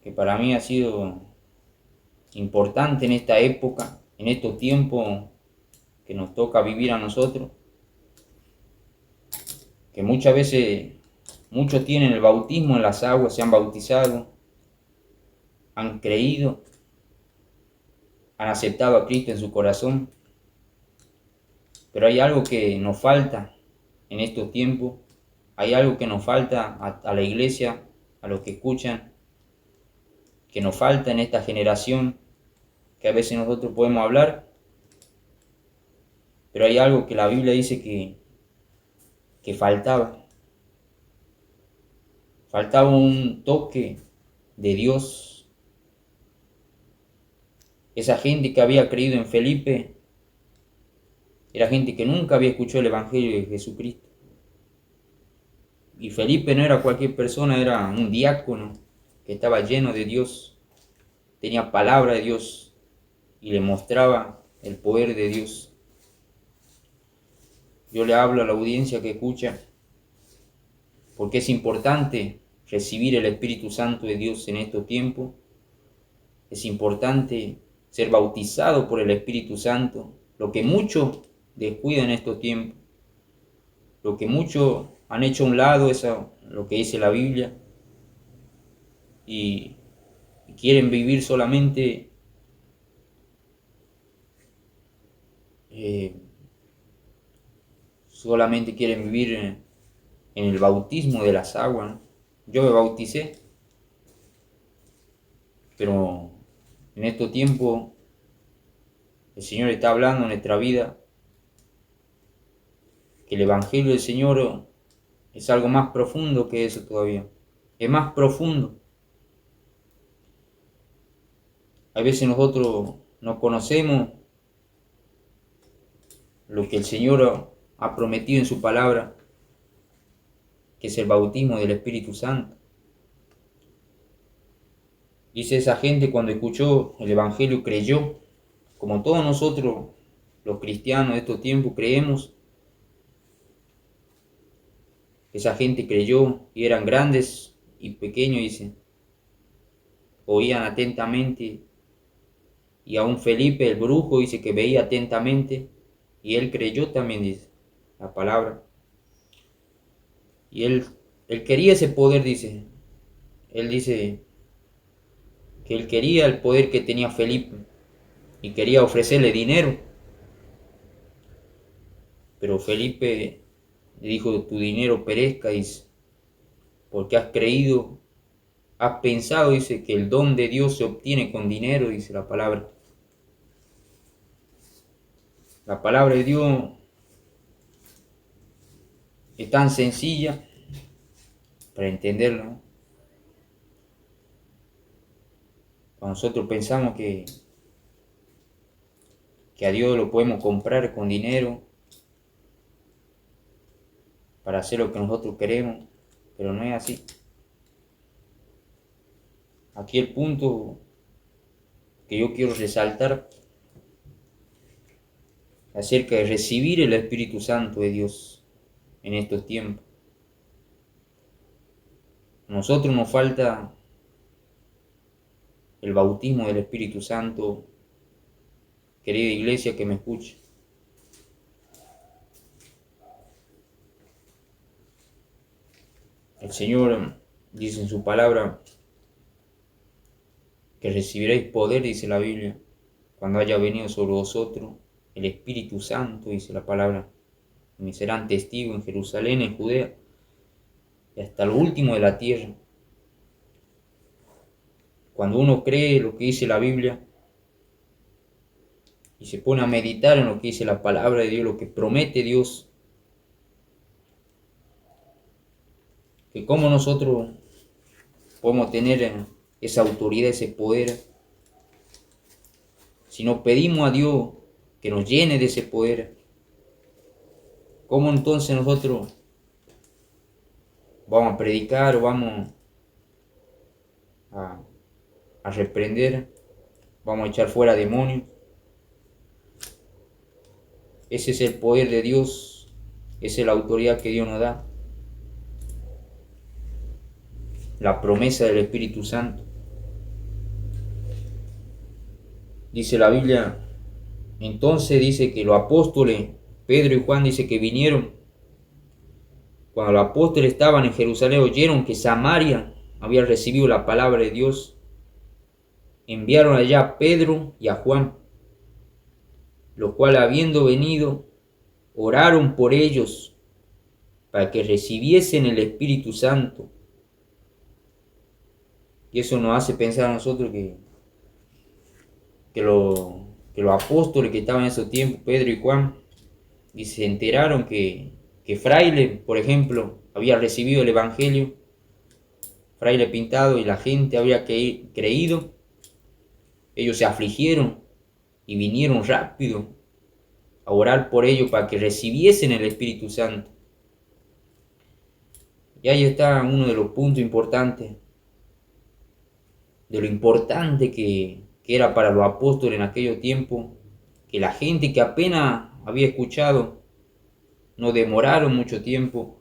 que para mí ha sido importante en esta época, en estos tiempos que nos toca vivir a nosotros, que muchas veces muchos tienen el bautismo en las aguas, se han bautizado, han creído, han aceptado a Cristo en su corazón, pero hay algo que nos falta en estos tiempos, hay algo que nos falta a la iglesia, a los que escuchan, que nos falta en esta generación, que a veces nosotros podemos hablar, pero hay algo que la Biblia dice que faltaba. Faltaba un toque de Dios. Esa gente que había creído en Felipe era gente que nunca había escuchado el Evangelio de Jesucristo. Y Felipe no era cualquier persona, era un diácono que estaba lleno de Dios, tenía palabra de Dios y le mostraba el poder de Dios. Yo le hablo a la audiencia que escucha, porque es importante recibir el Espíritu Santo de Dios en estos tiempos. Es importante ser bautizado por el Espíritu Santo, lo que muchos descuidan en estos tiempos, lo que muchos han hecho a un lado, es lo que dice la Biblia, y quieren vivir solamente quieren vivir en el bautismo de las aguas, ¿no? Yo me bauticé, pero en estos tiempos el Señor está hablando en nuestra vida que el Evangelio del Señor es algo más profundo que eso todavía. Es más profundo. A veces nosotros no conocemos lo que el Señor ha prometido en su palabra, que es el bautismo del Espíritu Santo. Dice, esa gente cuando escuchó el Evangelio creyó, como todos nosotros los cristianos de estos tiempos creemos. Esa gente creyó y eran grandes y pequeños, dice. Oían atentamente, y aún Felipe el brujo dice que veía atentamente y él creyó también, dice la palabra. Y él quería ese poder, dice. Él dice que él quería el poder que tenía Felipe y quería ofrecerle dinero. Pero Felipe le dijo, tu dinero perezca, dice, porque has creído, has pensado, dice, que el don de Dios se obtiene con dinero, dice la palabra. La palabra de Dios es tan sencilla para entenderlo, ¿no? Cuando nosotros pensamos que a Dios lo podemos comprar con dinero para hacer lo que nosotros queremos, pero no es así. Aquí el punto que yo quiero resaltar acerca de recibir el Espíritu Santo de Dios en estos tiempos. A nosotros nos falta el bautismo del Espíritu Santo, querida iglesia que me escucha. El Señor dice en su palabra que recibiréis poder, dice la Biblia, cuando haya venido sobre vosotros el Espíritu Santo, dice la palabra. Me serán testigos en Jerusalén, en Judea y hasta lo último de la tierra. Cuando uno cree lo que dice la Biblia y se pone a meditar en lo que dice la palabra de Dios, lo que promete Dios, que cómo nosotros podemos tener esa autoridad, ese poder, si nos pedimos a Dios que nos llene de ese poder, ¿cómo entonces nosotros vamos a predicar o vamos a reprender, vamos a echar fuera demonios? Ese es el poder de Dios, esa es la autoridad que Dios nos da, la promesa del Espíritu Santo. Dice la Biblia, entonces dice que los apóstoles, Pedro y Juan, dice que vinieron. Cuando los apóstoles estaban en Jerusalén, oyeron que Samaria había recibido la palabra de Dios. Enviaron allá a Pedro y a Juan, los cuales habiendo venido, oraron por ellos para que recibiesen el Espíritu Santo. Y eso nos hace pensar a nosotros que los apóstoles que estaban en esos tiempos, Pedro y Juan, y se enteraron que Fraile, por ejemplo, había recibido el Evangelio, Fraile Pintado, y la gente había creído. Ellos se afligieron y vinieron rápido a orar por ellos para que recibiesen el Espíritu Santo. Y ahí está uno de los puntos importantes, de lo importante que era para los apóstoles en aquellos tiempos, que la gente que apenas había escuchado, no demoraron mucho tiempo,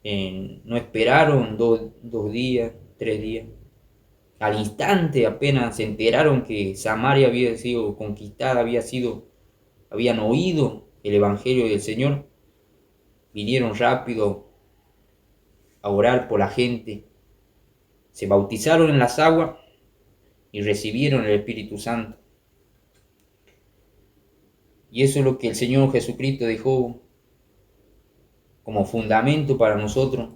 no esperaron dos días, 3 días. Al instante apenas se enteraron que Samaria había sido conquistada, habían oído el Evangelio del Señor, vinieron rápido a orar por la gente, se bautizaron en las aguas y recibieron el Espíritu Santo. Y eso es lo que el Señor Jesucristo dejó como fundamento para nosotros,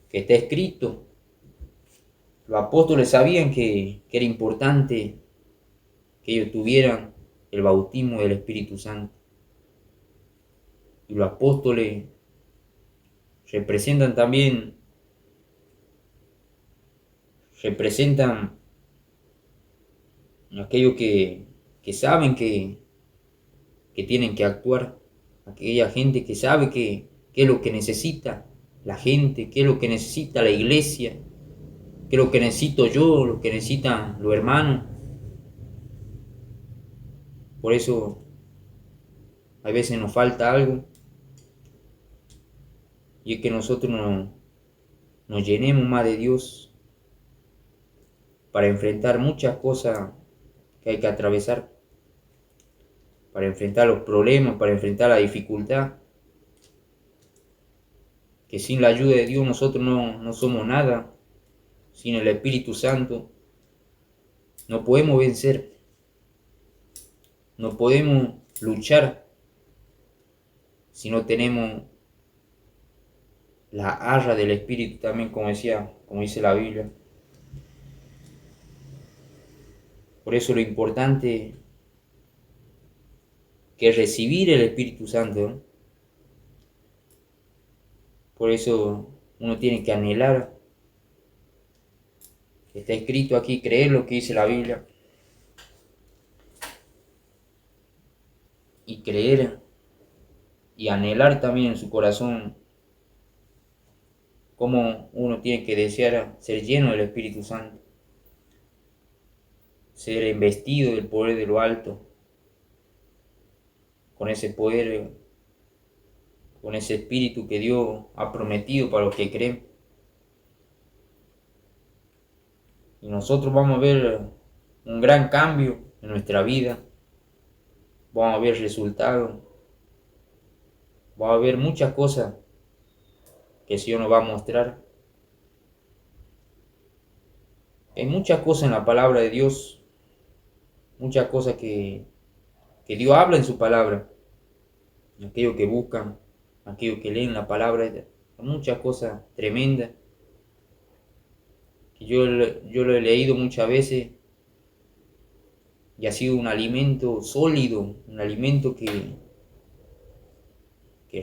que está escrito. Los apóstoles sabían que era importante que ellos tuvieran el bautismo del Espíritu Santo. Y los apóstoles representan aquellos que saben que tienen que actuar, aquella gente que sabe qué es lo que necesita la gente, qué es lo que necesita la iglesia, qué es lo que necesito yo, lo que necesitan los hermanos. Por eso a veces nos falta algo, y es que nosotros nos llenemos más de Dios para enfrentar muchas cosas que hay que atravesar, para enfrentar los problemas, para enfrentar la dificultad, que sin la ayuda de Dios nosotros no somos nada. Sin el Espíritu Santo no podemos vencer, no podemos luchar si no tenemos la arra del Espíritu también, como dice la Biblia. Por eso lo importante que es recibir el Espíritu Santo, ¿no? Por eso uno tiene que anhelar. Está escrito aquí, creer lo que dice la Biblia. Y creer y anhelar también en su corazón cómo uno tiene que desear ser lleno del Espíritu Santo, ser investido del poder de lo alto, con ese poder, con ese espíritu que Dios ha prometido para los que creen. Y nosotros vamos a ver un gran cambio en nuestra vida, vamos a ver resultados, vamos a ver muchas cosas que el Señor nos va a mostrar. Hay muchas cosas en la palabra de Dios, muchas cosas que Dios habla en su palabra. Aquellos que buscan, aquellos que leen la palabra, hay muchas cosas tremendas que yo lo he leído muchas veces y ha sido un alimento sólido, un alimento que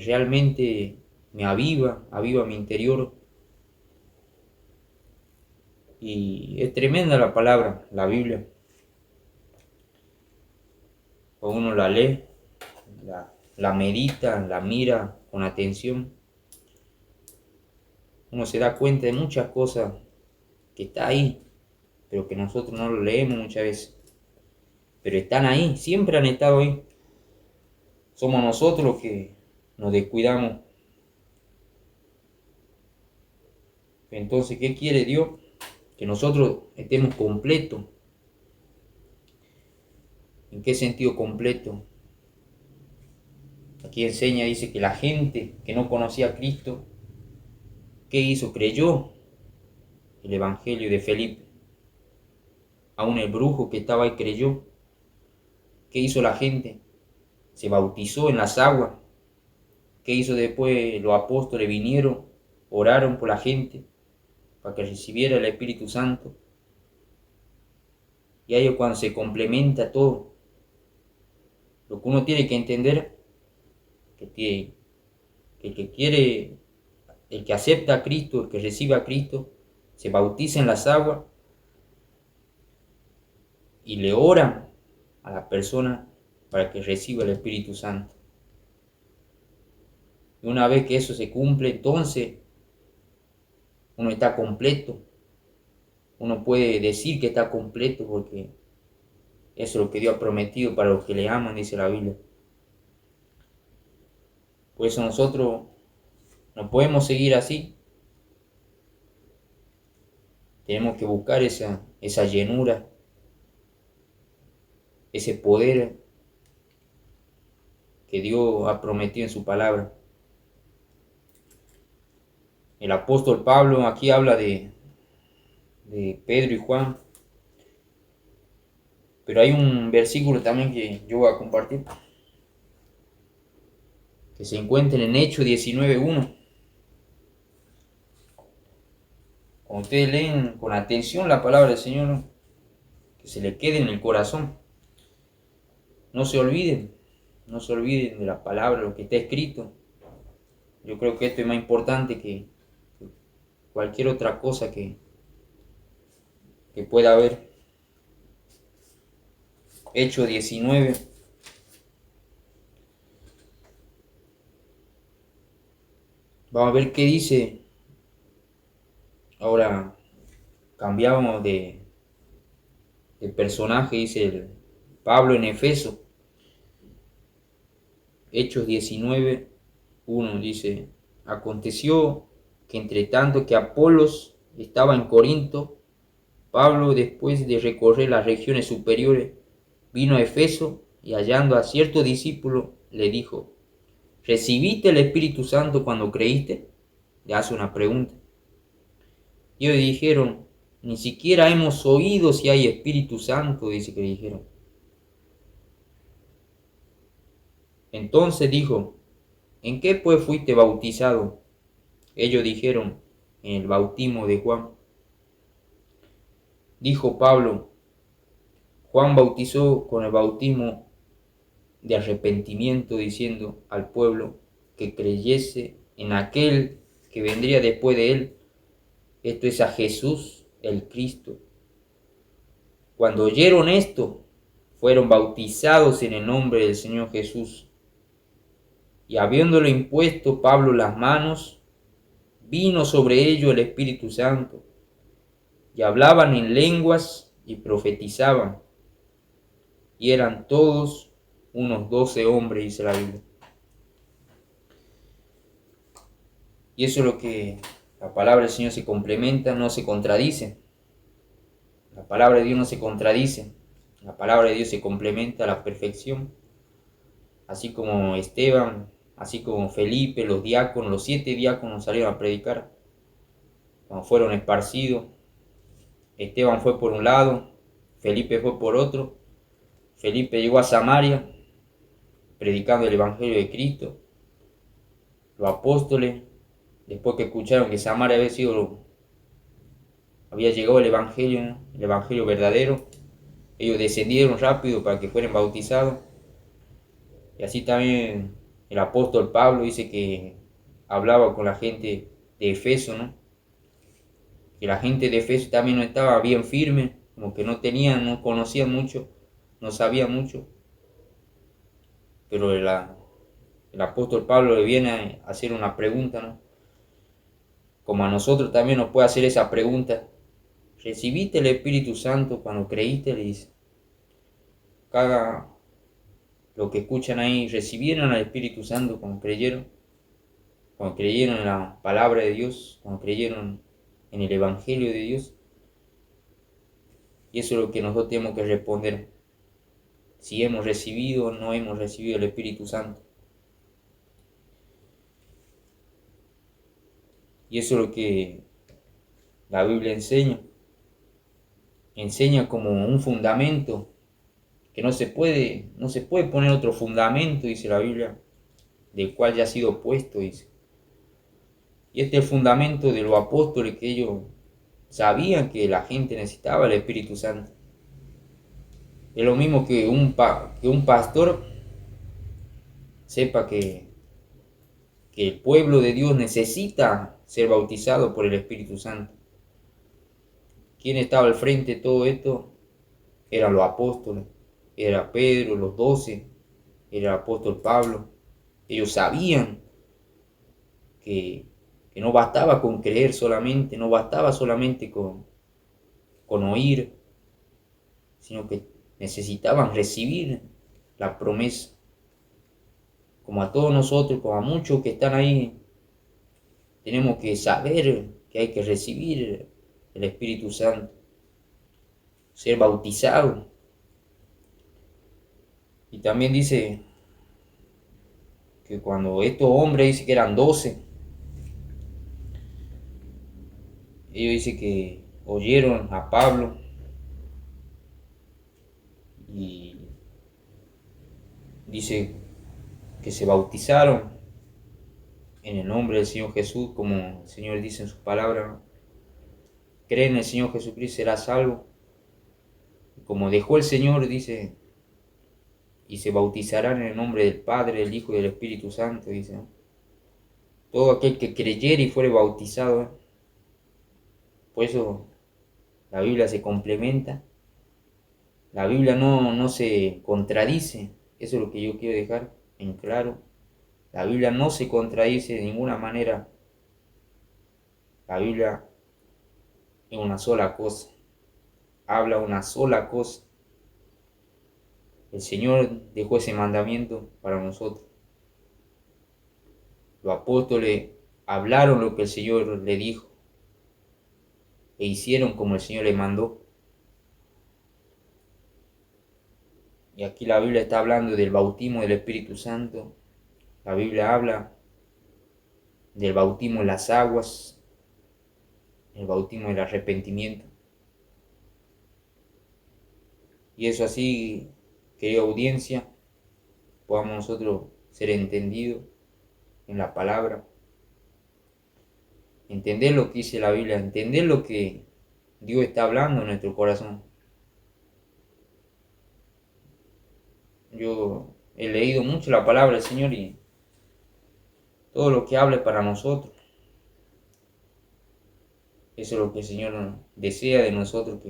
realmente me aviva mi interior. Y es tremenda la palabra, la Biblia. Cuando uno la lee, la medita, la mira con atención, uno se da cuenta de muchas cosas que está ahí, pero que nosotros no lo leemos muchas veces. Pero están ahí, siempre han estado ahí. Somos nosotros los que nos descuidamos. Entonces, ¿qué quiere Dios? Que nosotros estemos completos, ¿En qué sentido completo? Aquí enseña, dice que la gente que no conocía a Cristo, ¿qué hizo? Creyó el evangelio de Felipe. Aún el brujo que estaba ahí creyó. ¿Qué hizo la gente? Se bautizó en las aguas. ¿Qué hizo después? Los apóstoles vinieron, oraron por la gente para que recibiera el Espíritu Santo. Y ahí es cuando se complementa todo. Lo que uno tiene que entender, que el que quiere, el que acepta a Cristo, el que recibe a Cristo, se bautiza en las aguas y le oran a la persona para que reciba el Espíritu Santo. Y una vez que eso se cumple, entonces uno está completo. Uno puede decir que está completo porque eso es lo que Dios ha prometido para los que le aman, dice la Biblia. Por eso nosotros no podemos seguir así. Tenemos que buscar esa llenura, ese poder que Dios ha prometido en su palabra. El apóstol Pablo aquí habla de Pedro y Juan, pero hay un versículo también que yo voy a compartir, que se encuentra en Hechos 19:1. Cuando ustedes leen con atención la palabra del Señor, que se le quede en el corazón. No se olviden, no se olviden de la palabra, lo que está escrito. Yo creo que esto es más importante que cualquier otra cosa que pueda haber. Hechos 19. Vamos a ver qué dice. Ahora cambiamos de personaje, dice Pablo en Efeso. Hechos 19:1 dice: aconteció que entre tanto que Apolos estaba en Corinto, Pablo, después de recorrer las regiones superiores, vino a Efeso y hallando a cierto discípulo le dijo: ¿recibiste el Espíritu Santo cuando creíste? Le hace una pregunta. Y ellos dijeron: ni siquiera hemos oído si hay Espíritu Santo, dice que dijeron. Entonces dijo: ¿en qué pues fuiste bautizado? Ellos dijeron: en el bautismo de Juan. Dijo Pablo: Juan bautizó con el bautismo de arrepentimiento, diciendo al pueblo que creyese en aquel que vendría después de él, esto es a Jesús el Cristo. Cuando oyeron esto, fueron bautizados en el nombre del Señor Jesús. Y habiéndole impuesto Pablo las manos, vino sobre ellos el Espíritu Santo, y hablaban en lenguas y profetizaban. Y eran todos unos 12 hombres, dice la Biblia. Y eso es lo que la palabra del Señor se complementa, no se contradice. La palabra de Dios no se contradice. La palabra de Dios se complementa a la perfección. Así como Esteban, así como Felipe, los diáconos, los 7 diáconos salieron a predicar. Cuando fueron esparcidos, Esteban fue por un lado, Felipe fue por otro. Felipe llegó a Samaria, predicando el Evangelio de Cristo. Los apóstoles, después que escucharon que Samaria había llegado el Evangelio verdadero, ellos descendieron rápido para que fueran bautizados. Y así también el apóstol Pablo dice que hablaba con la gente de Efeso, ¿no? Que la gente de Efeso también no estaba bien firme, como que no conocían mucho, no sabían mucho. Pero el apóstol Pablo le viene a hacer una pregunta, ¿no? Como a nosotros también nos puede hacer esa pregunta. ¿Recibiste el Espíritu Santo cuando creíste? Le dice. Cada lo que escuchan ahí, ¿recibieron al Espíritu Santo cuando creyeron? Cuando creyeron en la palabra de Dios, cuando creyeron en el Evangelio de Dios. Y eso es lo que nosotros tenemos que responder. si hemos recibido o no hemos recibido el Espíritu Santo. Y eso es lo que la Biblia enseña. Enseña como un fundamento que no se puede poner otro fundamento, dice la Biblia, del cual ya ha sido puesto, dice. Y este es el fundamento de los apóstoles, que ellos sabían que la gente necesitaba el Espíritu Santo. Es lo mismo que un pastor sepa que el pueblo de Dios necesita ser bautizado por el Espíritu Santo. ¿Quién estaba al frente de todo esto? Eran los apóstoles. Era Pedro, los 12, era el apóstol Pablo. Ellos sabían que no bastaba con creer solamente, no bastaba solamente con oír, sino que necesitaban recibir la promesa. Como a todos nosotros, como a muchos que están ahí, tenemos que saber que hay que recibir el Espíritu Santo, ser bautizado. Y también dice que cuando estos hombres, dice que eran 12, ellos dicen que oyeron a Pablo y dice que se bautizaron en el nombre del Señor Jesús, como el Señor dice en sus palabras. Cree en el Señor Jesucristo, será salvo. Como dejó el Señor, dice, y se bautizarán en el nombre del Padre, del Hijo y del Espíritu Santo, dice. Todo aquel que creyere y fuere bautizado. Por eso la Biblia se complementa. La Biblia no se contradice. Eso es lo que yo quiero dejar en claro. La Biblia no se contradice de ninguna manera. La Biblia es una sola cosa. Habla una sola cosa. El Señor dejó ese mandamiento para nosotros. Los apóstoles hablaron lo que el Señor le dijo e hicieron como el Señor les mandó. Y aquí la Biblia está hablando del bautismo del Espíritu Santo. La Biblia habla del bautismo en las aguas, el bautismo del arrepentimiento. Y eso así, querida audiencia, podamos nosotros ser entendidos en la palabra, entender lo que dice la Biblia, entender lo que Dios está hablando en nuestro corazón. Yo he leído mucho la palabra del Señor y todo lo que hable para nosotros. Eso es lo que el Señor desea de nosotros,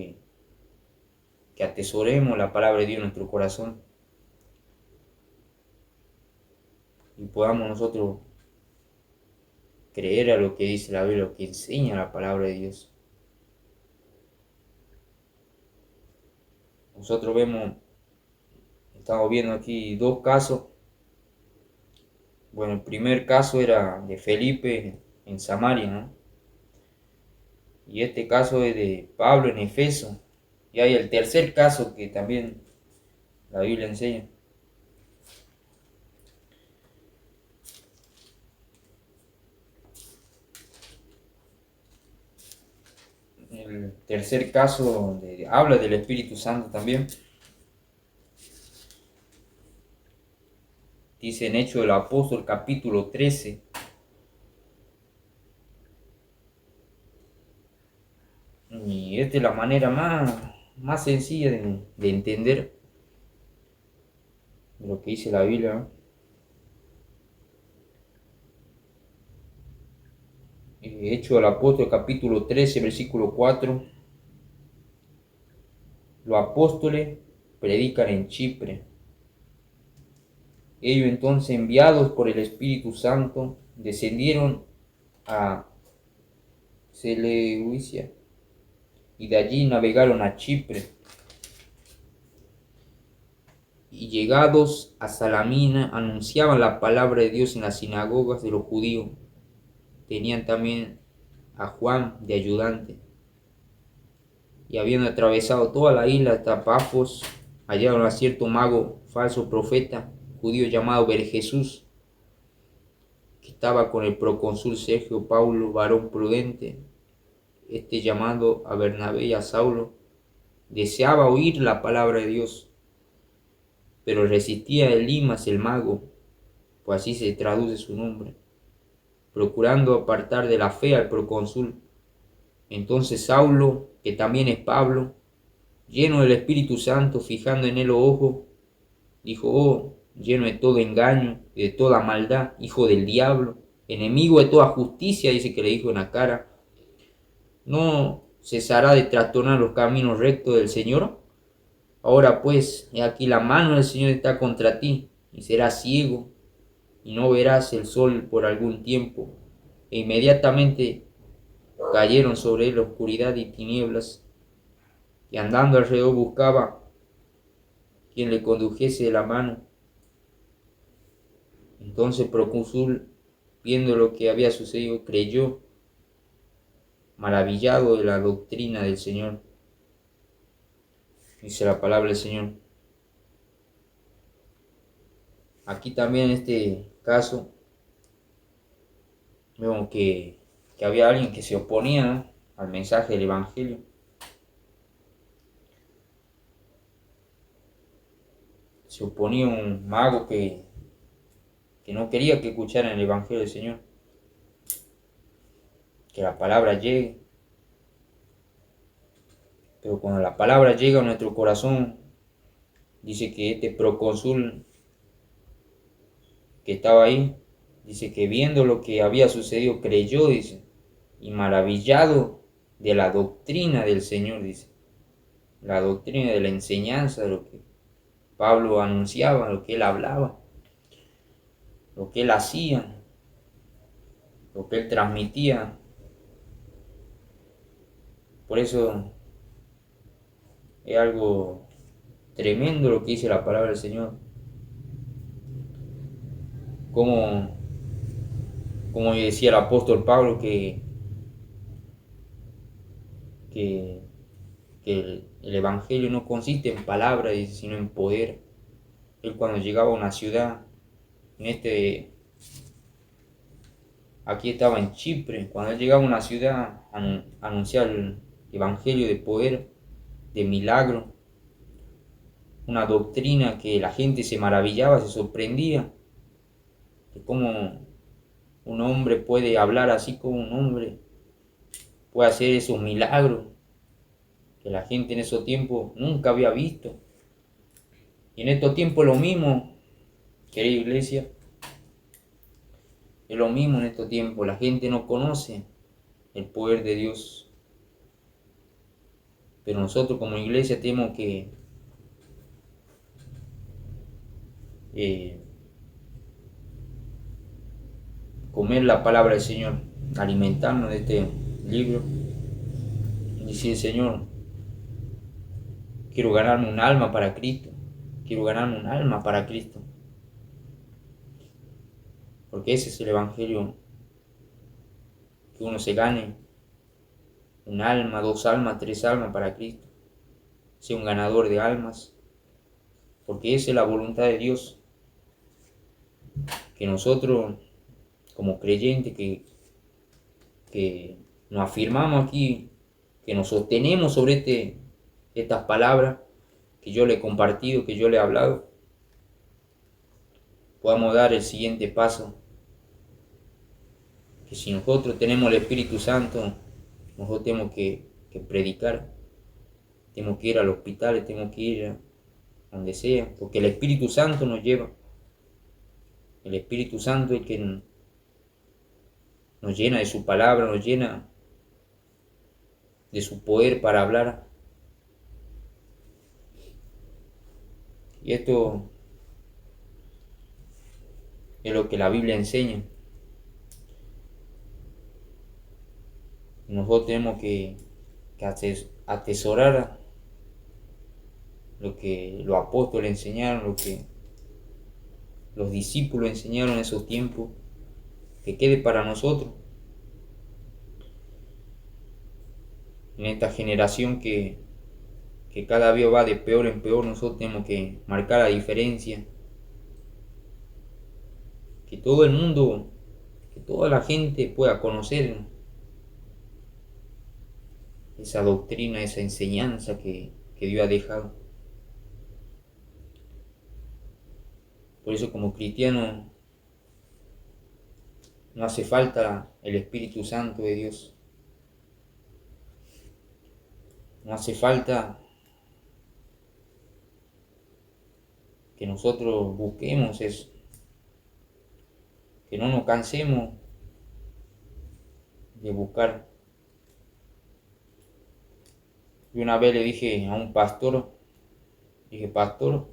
que atesoremos la palabra de Dios en nuestro corazón y podamos nosotros creer a lo que dice la Biblia, lo que enseña la palabra de Dios. Nosotros estamos viendo aquí dos casos. Bueno, el primer caso era de Felipe en Samaria, ¿no? Y este caso es de Pablo en Efeso. Y hay el tercer caso que también la Biblia enseña. El tercer caso habla del Espíritu Santo también. Dice en Hechos del Apóstol capítulo 13. Y esta es la manera más sencilla de entender lo que dice la Biblia, ¿no? Hechos del Apóstol capítulo 13, versículo 4. Los apóstoles predican en Chipre. Ellos entonces, enviados por el Espíritu Santo, descendieron a Seleucia y de allí navegaron a Chipre. Y llegados a Salamina, anunciaban la palabra de Dios en las sinagogas de los judíos. Tenían también a Juan de ayudante. Y habiendo atravesado toda la isla hasta Pafos, hallaron a cierto mago, falso profeta, judío llamado Jesús, que estaba con el procónsul Sergio Paulo, varón prudente. Llamando a Bernabé y a Saulo, deseaba oír la palabra de Dios, pero resistía Elimas el mago, pues así se traduce su nombre, procurando apartar de la fe al procónsul. Entonces Saulo, que también es Pablo, lleno del Espíritu Santo, fijando en él los ojos, dijo: oh, lleno de todo engaño y de toda maldad, hijo del diablo, enemigo de toda justicia, dice que le dijo en la cara, ¿no cesará de trastornar los caminos rectos del Señor? Ahora pues, he aquí la mano del Señor está contra ti, y serás ciego, y no verás el sol por algún tiempo. E inmediatamente cayeron sobre él oscuridad y tinieblas, y andando alrededor buscaba quien le condujese de la mano. Entonces Procónsul, viendo lo que había sucedido, creyó, maravillado de la doctrina del Señor. Dice la palabra del Señor. Aquí también en este caso vemos que había alguien que se oponía, ¿no?, al mensaje del Evangelio. Se oponía un mago que no quería que escucharan el Evangelio del Señor, que la palabra llegue. Pero cuando la palabra llega a nuestro corazón, dice que este procónsul que estaba ahí, dice que viendo lo que había sucedido, creyó, dice, y maravillado de la doctrina del Señor, dice, la doctrina de la enseñanza, de lo que Pablo anunciaba, lo que él hablaba, lo que él hacía, lo que él transmitía. Por eso es algo tremendo lo que dice la palabra del Señor. Como decía el apóstol Pablo, que el Evangelio no consiste en palabras, sino en poder. Él cuando llegaba a una ciudad, aquí estaba en Chipre, cuando él llegaba a una ciudad anunciar el Evangelio de poder, de milagro, una doctrina que la gente se maravillaba, se sorprendía, de cómo un hombre puede hablar así, como un hombre puede hacer esos milagros que la gente en esos tiempos nunca había visto. Y en estos tiempos lo mismo, querida iglesia, es lo mismo en estos tiempos. La gente no conoce el poder de Dios. Pero nosotros como iglesia tenemos que comer la palabra del Señor, alimentarnos de este libro y decir: Señor, quiero ganarme un alma para Cristo, quiero ganarme un alma para Cristo, porque ese es el Evangelio, que uno se gane un alma, 2 almas, 3 almas para Cristo, sea un ganador de almas, porque esa es la voluntad de Dios, que nosotros como creyentes que nos afirmamos aquí, que nos sostenemos sobre estas palabras que yo le he compartido, que yo le he hablado, podamos dar el siguiente paso, que si nosotros tenemos el Espíritu Santo, nosotros tenemos que predicar, tenemos que ir al hospital, tenemos que ir a donde sea, porque el Espíritu Santo nos lleva. El Espíritu Santo es el que nos llena de su palabra, nos llena de su poder para hablar. Y esto es lo que la Biblia enseña. Nosotros tenemos que atesorar lo que los apóstoles enseñaron, lo que los discípulos enseñaron en esos tiempos, que quede para nosotros, en esta generación que que cada día va de peor en peor, nosotros tenemos que marcar la diferencia. Que todo el mundo, que toda la gente pueda conocer esa doctrina, esa enseñanza que Dios ha dejado. Por eso como cristiano no hace falta el Espíritu Santo de Dios. No hace falta que nosotros busquemos eso. Que no nos cansemos de buscar. Y una vez le dije a un pastor, pastor,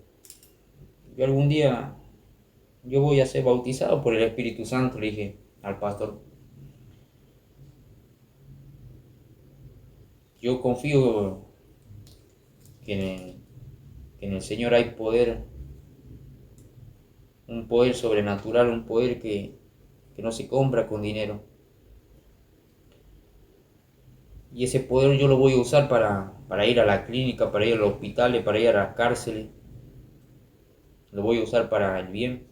yo algún día yo voy a ser bautizado por el Espíritu Santo, le dije al pastor. Yo confío que en el Señor hay poder, un poder sobrenatural, un poder que no se compra con dinero. Y ese poder yo lo voy a usar para ir a la clínica, para ir a los hospitales, para ir a las cárceles. Lo voy a usar para el bien,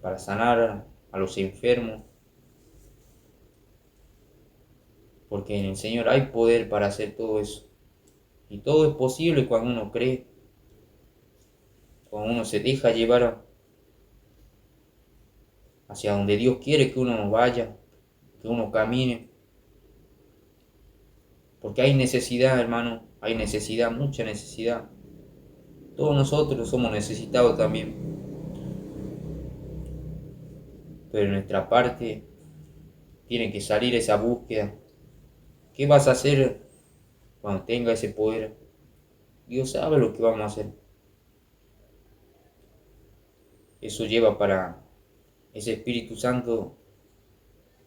para sanar a los enfermos. Porque en el Señor hay poder para hacer todo eso. Y todo es posible cuando uno cree, cuando uno se deja llevar hacia donde Dios quiere que uno vaya, que uno camine. Porque hay necesidad, hermano, hay necesidad, mucha necesidad. Todos nosotros somos necesitados también. Pero en nuestra parte tiene que salir esa búsqueda. ¿Qué vas a hacer cuando tenga ese poder? Dios sabe lo que vamos a hacer. Eso lleva para ese Espíritu Santo,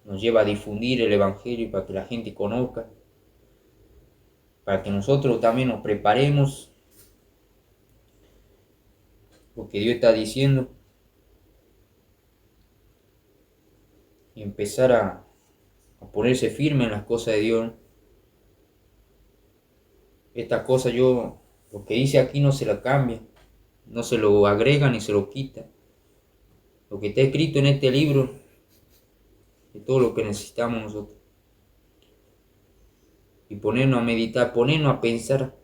nos lleva a difundir el Evangelio para que la gente conozca, para que nosotros también nos preparemos lo que Dios está diciendo y empezar a ponerse firme en las cosas de Dios. Estas cosas lo que dice aquí no se la cambia, no se lo agrega ni se lo quita. Lo que está escrito en este libro es todo lo que necesitamos nosotros. Y ponernos a meditar, ponernos a pensar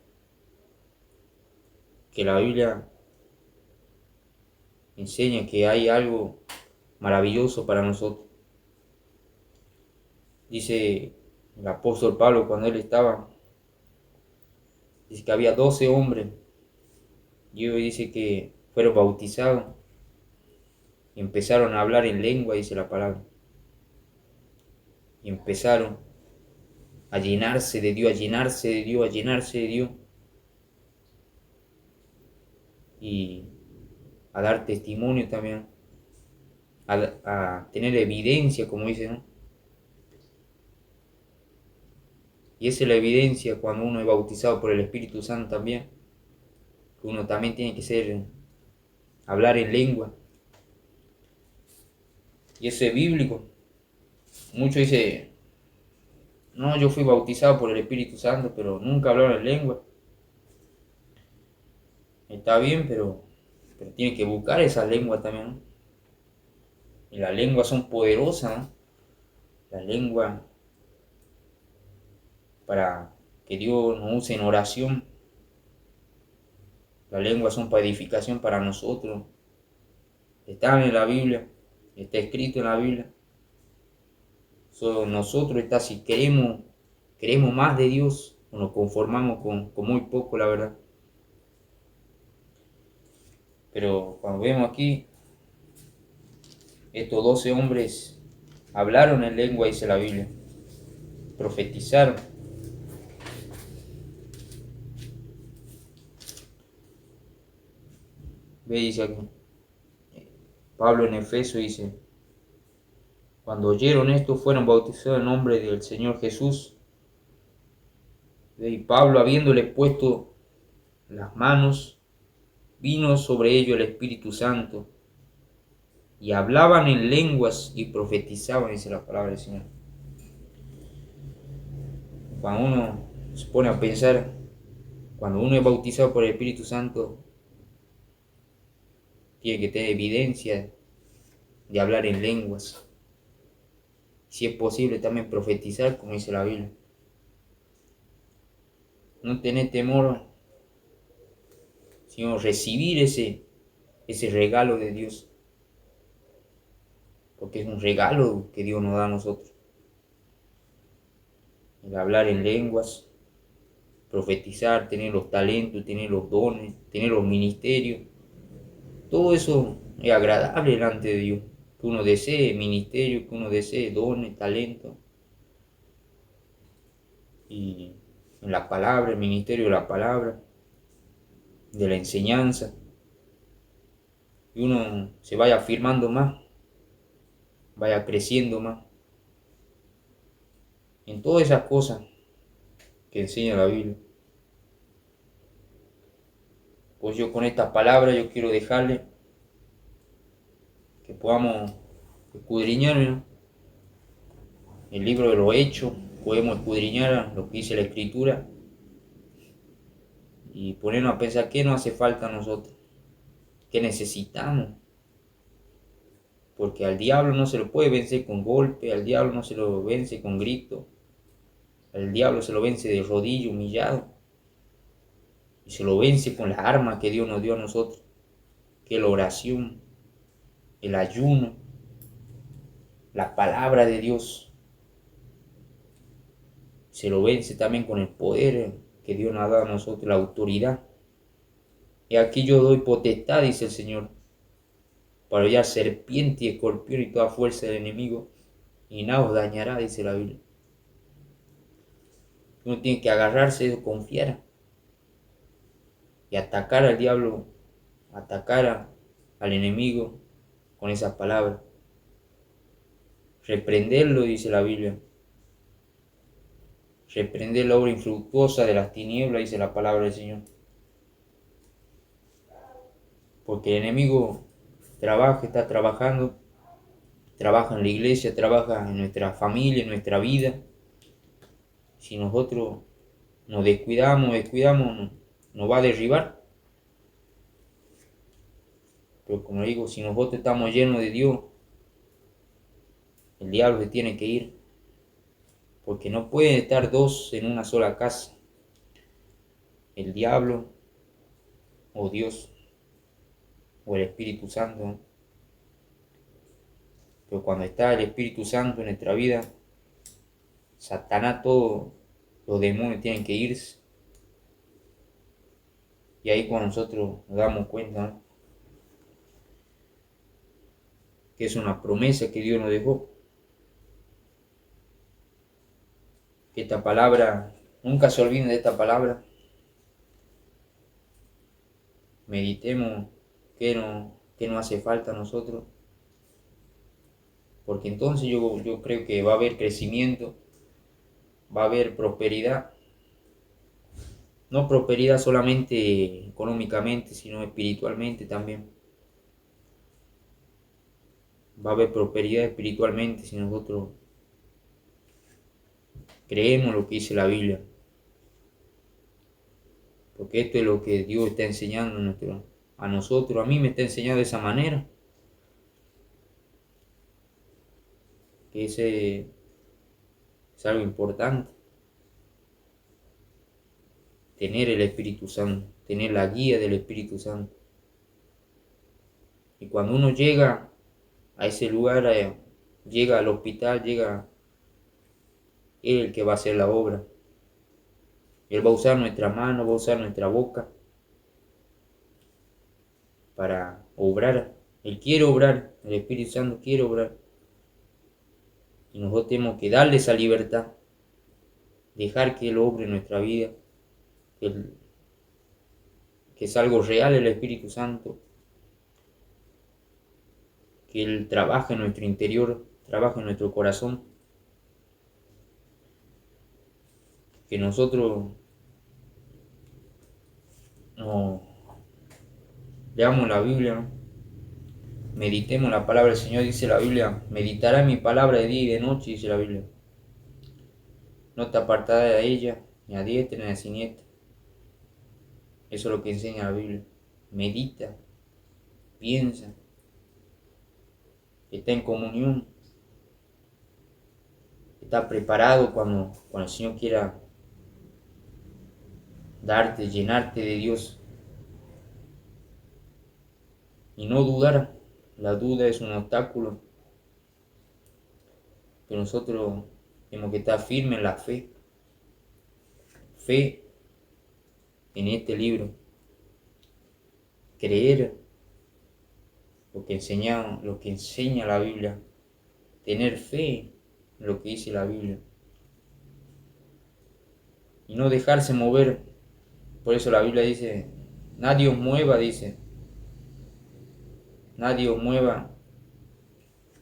que la Biblia enseña que hay algo maravilloso para nosotros. Dice el apóstol Pablo cuando él estaba, dice que había 12 hombres y hoy dice que fueron bautizados y empezaron a hablar en lengua, dice la palabra, y empezaron a llenarse de Dios, a llenarse de Dios, a llenarse de Dios y a dar testimonio también, a tener evidencia, como dice, ¿no? Y esa es la evidencia cuando uno es bautizado por el Espíritu Santo también, que uno también tiene que hablar en lengua. Y eso es bíblico. Muchos dicen, no, yo fui bautizado por el Espíritu Santo, pero nunca hablaron en lengua. Está bien, pero tiene que buscar esa lengua también, ¿no? Y las lenguas son poderosas, ¿no? Las lenguas para que Dios nos use en oración. Las lenguas son para edificación para nosotros. Están en la Biblia, está escrito en la Biblia. Nosotros está si queremos más de Dios o nos conformamos con muy poco, la verdad. Pero cuando vemos aquí, estos 12 hombres hablaron en lengua, dice la Biblia, profetizaron. Ve, dice aquí, Pablo en Efeso dice, cuando oyeron esto fueron bautizados en nombre del Señor Jesús. Y Pablo, habiéndole puesto las manos, vino sobre ellos el Espíritu Santo y hablaban en lenguas y profetizaban, dice la palabra del Señor. Cuando uno se pone a pensar Cuando uno es bautizado por el Espíritu Santo, tiene que tener evidencia de hablar en lenguas. Si es posible también profetizar, como dice la Biblia. No tener temor, sino recibir ese regalo de Dios. Porque es un regalo que Dios nos da a nosotros. El hablar en lenguas, profetizar, tener los talentos, tener los dones, tener los ministerios. Todo eso es agradable delante de Dios. Que uno desee ministerio, que uno desee dones, talentos. Y en la palabra, el ministerio de la palabra, de la enseñanza. Y uno se vaya afirmando más, vaya creciendo más. En todas esas cosas que enseña la Biblia. Pues yo con estas palabras yo quiero dejarle que podamos escudriñar, ¿no?, el libro de los Hechos, podemos escudriñar lo que dice la Escritura y ponernos a pensar qué nos hace falta a nosotros, qué necesitamos. Porque al diablo no se lo puede vencer con golpe, al diablo no se lo vence con grito, al diablo se lo vence de rodillas, humillado, y se lo vence con las armas que Dios nos dio a nosotros, que es la oración, el ayuno, la palabra de Dios. Se lo vence también con el poder que Dios nos ha dado a nosotros, la autoridad. Y aquí yo doy potestad, dice el Señor, para hollar serpiente y escorpión y toda fuerza del enemigo, y nada os dañará, dice la Biblia. Uno tiene que agarrarse de confiar y atacar al diablo, atacar al enemigo con esas palabras. Reprenderlo, dice la Biblia. Reprender la obra infructuosa de las tinieblas, dice la palabra del Señor. Porque el enemigo está trabajando, trabaja en la iglesia, trabaja en nuestra familia, en nuestra vida. Si nosotros nos descuidamos, nos va a derribar. Pero como digo, si nosotros estamos llenos de Dios, el diablo se tiene que ir. Porque no pueden estar dos en una sola casa. El diablo o Dios o el Espíritu Santo. Pero cuando está el Espíritu Santo en nuestra vida, Satanás, todos los demonios tienen que irse. Y ahí cuando nosotros nos damos cuenta, ¿no?, que es una promesa que Dios nos dejó. Que esta palabra, nunca se olviden de esta palabra. Meditemos qué nos hace falta a nosotros. Porque entonces yo creo que va a haber crecimiento, va a haber prosperidad. No prosperidad solamente económicamente, sino espiritualmente también. Va a haber prosperidad espiritualmente si nosotros creemos lo que dice la Biblia. Porque esto es lo que Dios está enseñando a nosotros. A mí me está enseñando de esa manera. Que ese es algo importante. Tener el Espíritu Santo, tener la guía del Espíritu Santo. Y cuando uno llega a ese lugar, llega al hospital, llega Él el que va a hacer la obra. Él va a usar nuestra mano, va a usar nuestra boca para obrar. Él quiere obrar, el Espíritu Santo quiere obrar. Y nosotros tenemos que darle esa libertad, dejar que Él obre en nuestra vida, que es algo real el Espíritu Santo, que Él trabaja en nuestro interior, trabaja en nuestro corazón, que nosotros leamos la Biblia, ¿no?, meditemos la palabra del Señor. Dice la Biblia, meditará mi palabra de día y de noche, dice la Biblia. No te apartarás de ella, ni a diestra ni a siniestra. Eso es lo que enseña la Biblia. Medita, piensa, está en comunión, está preparado cuando el Señor quiera darte, llenarte de Dios. Y no dudar. La duda es un obstáculo. Pero nosotros tenemos que estar firmes en la fe. Fe en este libro. Creer lo que enseña la Biblia. Tener fe en lo que dice la Biblia. Y no dejarse mover. Por eso la Biblia dice, nadie os mueva, dice. Nadie os mueva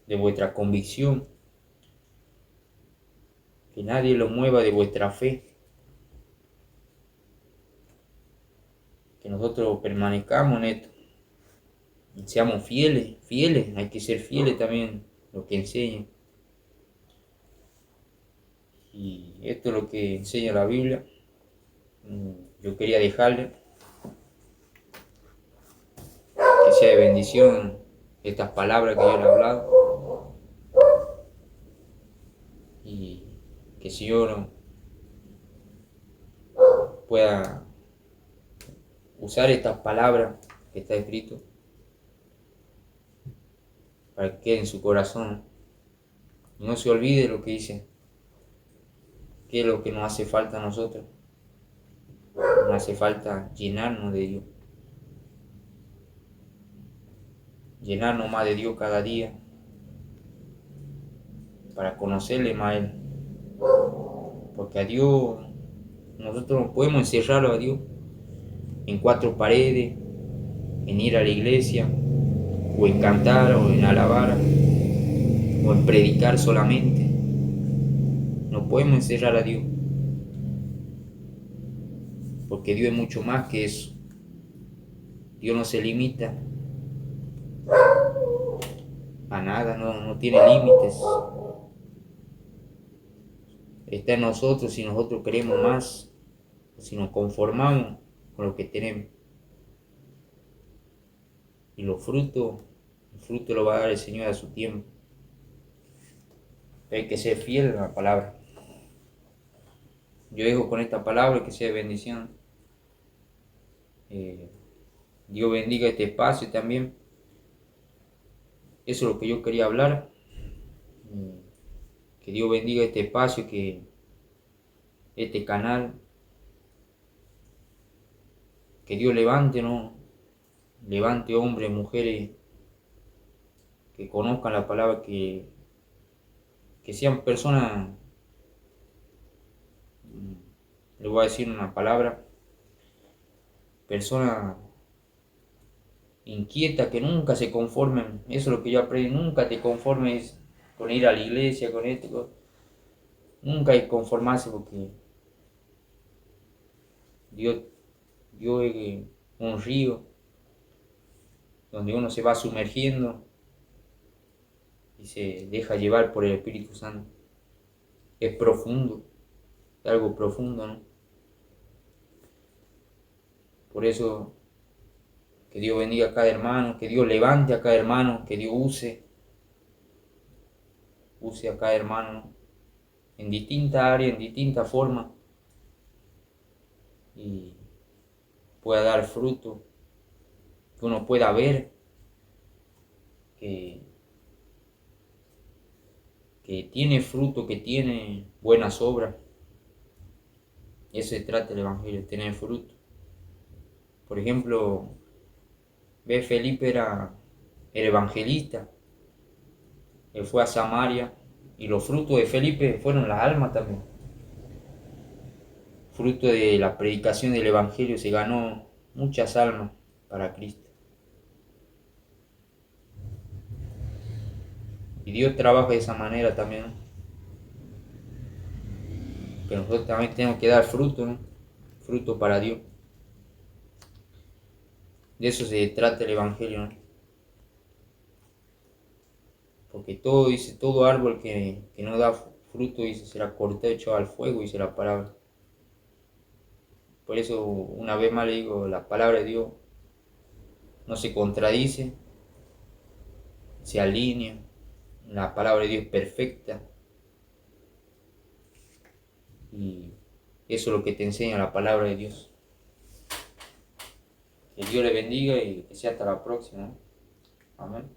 de vuestra convicción. Que nadie lo mueva de vuestra fe. Que nosotros permanezcamos en esto. Y seamos fieles, hay que ser fieles también lo que enseña. Y esto es lo que enseña la Biblia. Yo quería dejarle que sea de bendición estas palabras que yo le he hablado. Y que el Señor pueda usar estas palabras que está escrito para que quede en su corazón. Y no se olvide lo que dice, que es lo que nos hace falta a nosotros. Nos hace falta llenarnos de Dios. Llenarnos más de Dios cada día. Para conocerle más a Él. Porque a Dios, nosotros no podemos encerrarlo a Dios en cuatro paredes, en ir a la iglesia, o en cantar, o en alabar, o en predicar solamente. No podemos encerrar a Dios. Porque Dios es mucho más que eso. Dios no se limita a nada, no tiene límites. Está en nosotros si nosotros queremos más, si nos conformamos con lo que tenemos. Y el fruto lo va a dar el Señor a su tiempo. Hay que ser fiel a la palabra. Yo dejo con esta palabra que sea de bendición. Dios bendiga este espacio también. Eso es lo que yo quería hablar. Que Dios bendiga este espacio, que este canal. Que Dios levante, ¿no? Levante hombres, mujeres que conozcan la palabra, que sean personas, le voy a decir una palabra, personas inquietas que nunca se conformen. Eso es lo que yo aprendí, nunca te conformes con ir a la iglesia, con esto. Nunca hay que conformarse, porque Dios es un río donde uno se va sumergiendo y se deja llevar por el Espíritu Santo. Es profundo, es algo profundo, ¿no? Por eso, que Dios bendiga a cada hermano, que Dios levante a cada hermano, que Dios use a cada hermano, ¿no? En distintas áreas, en distintas formas, y pueda dar fruto, que uno pueda ver que tiene fruto, que tiene buenas obras. Eso se trata el Evangelio, tener fruto. Por ejemplo, Felipe era evangelista. Él fue a Samaria y los frutos de Felipe fueron las almas también. Fruto de la predicación del Evangelio se ganó muchas almas para Cristo. Y Dios trabaja de esa manera también, ¿no? Pero nosotros también tenemos que dar fruto, ¿no? Fruto para Dios. De eso se trata el Evangelio, ¿no? Porque todo árbol que no da fruto, dice, será cortado, echado al fuego, dice la palabra. Por eso una vez más le digo, la palabra de Dios no se contradice, se alinea, la palabra de Dios es perfecta y eso es lo que te enseña la palabra de Dios. Que Dios le bendiga y que sea hasta la próxima. Amén.